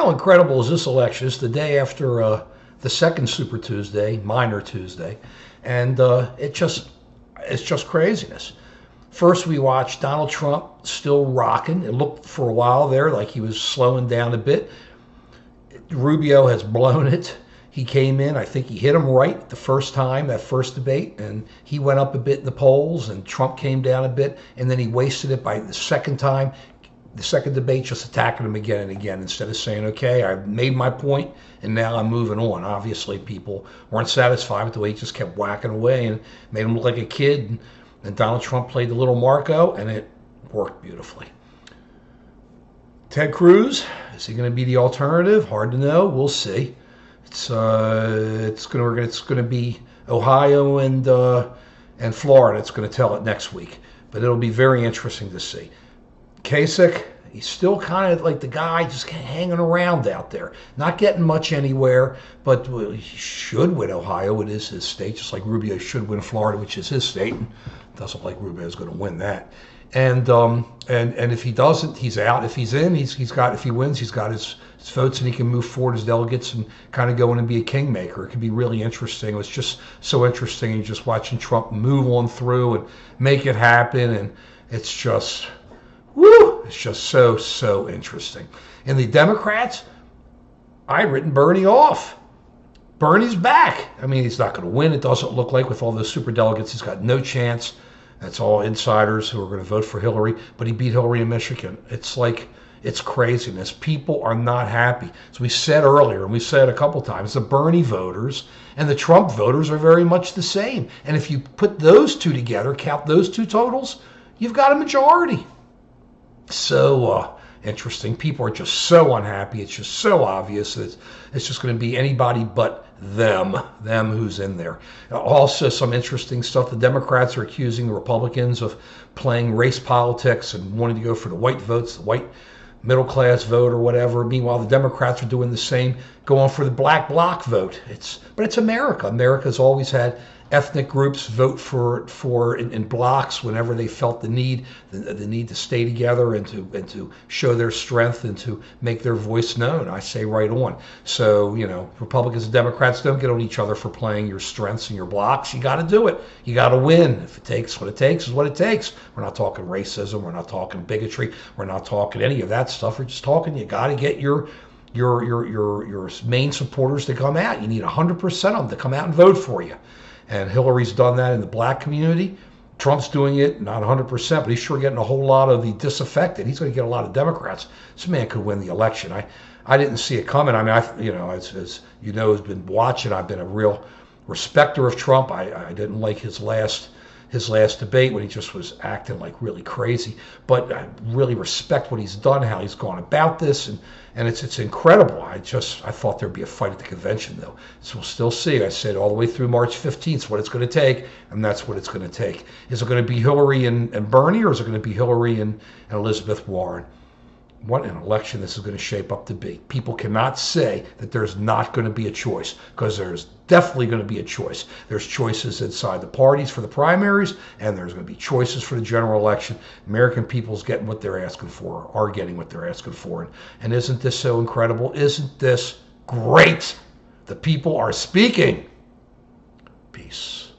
how incredible is this election? It's the day after the second Super Tuesday, Minor Tuesday, and it's just craziness. First, we watched Donald Trump still rocking. It looked for a while there like he was slowing down a bit. Rubio has blown it. He came in, I think he hit him right the first time, that first debate, and he went up a bit in the polls, and Trump came down a bit, and then he wasted it by the second time, the second debate, just attacking him again and again instead of saying, okay, I made my point, and now I'm moving on. Obviously, people weren't satisfied with the way he just kept whacking away and made him look like a kid, and Donald Trump played the little Marco, and it worked beautifully. Ted Cruz, is he going to be the alternative? Hard to know. We'll see. It's going to be Ohio and Florida. It's going to tell it next week, but it'll be very interesting to see. Kasich, he's still kind of like the guy just hanging around out there, not getting much anywhere, but he should win Ohio. It is his state, just like Rubio should win Florida, which is his state. And it doesn't look like Rubio's going to win that. And if he doesn't, he's out. If he's in, if he wins, he's got his votes, and he can move forward as delegates and kind of go in and be a kingmaker. It could be really interesting. It was just so interesting, just watching Trump move on through and make it happen, and it's just, woo! It's just so interesting. And the Democrats, I'd written Bernie off. Bernie's back. I mean, he's not going to win. It doesn't look like with all those super delegates. He's got no chance. That's all insiders who are going to vote for Hillary, but he beat Hillary in Michigan. It's like, it's craziness. People are not happy. As we said earlier, and we said a couple times, the Bernie voters and the Trump voters are very much the same. And if you put those two together, count those two totals, you've got a majority. So interesting. People are just so unhappy. It's just so obvious that it's just going to be anybody but them who's in there. Also, some interesting stuff. The Democrats are accusing the Republicans of playing race politics and wanting to go for the white votes, the white middle class vote or whatever. Meanwhile, the Democrats are doing the same, going for the black bloc vote. But it's America. America's always had ethnic groups vote for in blocks whenever they felt the need to stay together and to show their strength and to make their voice known. I say right on. So, Republicans and Democrats don't get on each other for playing your strengths and your blocks. You got to do it. You got to win. If it takes what it takes, is what it takes. We're not talking racism. We're not talking bigotry. We're not talking any of that stuff. We're just talking you got to get your main supporters to come out. You need 100% of them to come out and vote for you. And Hillary's done that in the black community. Trump's doing it, not 100%, but he's sure getting a whole lot of the disaffected. He's going to get a lot of Democrats. This man could win the election. I didn't see it coming. I mean, as you know, has been watching. I've been a real respecter of Trump. I didn't like his last debate when he just was acting like really crazy. But I really respect what he's done, how he's gone about this, and it's incredible. I thought there'd be a fight at the convention, though. So we'll still see. I said all the way through March 15th what it's going to take, and that's what it's going to take. Is it going to be Hillary and Bernie, or is it going to be Hillary and Elizabeth Warren? What an election this is going to shape up to be. People cannot say that there's not going to be a choice, because there's definitely going to be a choice. There's choices inside the parties for the primaries, and there's going to be choices for the general election. American people's getting what they're asking for, are getting what they're asking for. And isn't this so incredible? Isn't this great? The people are speaking. Peace.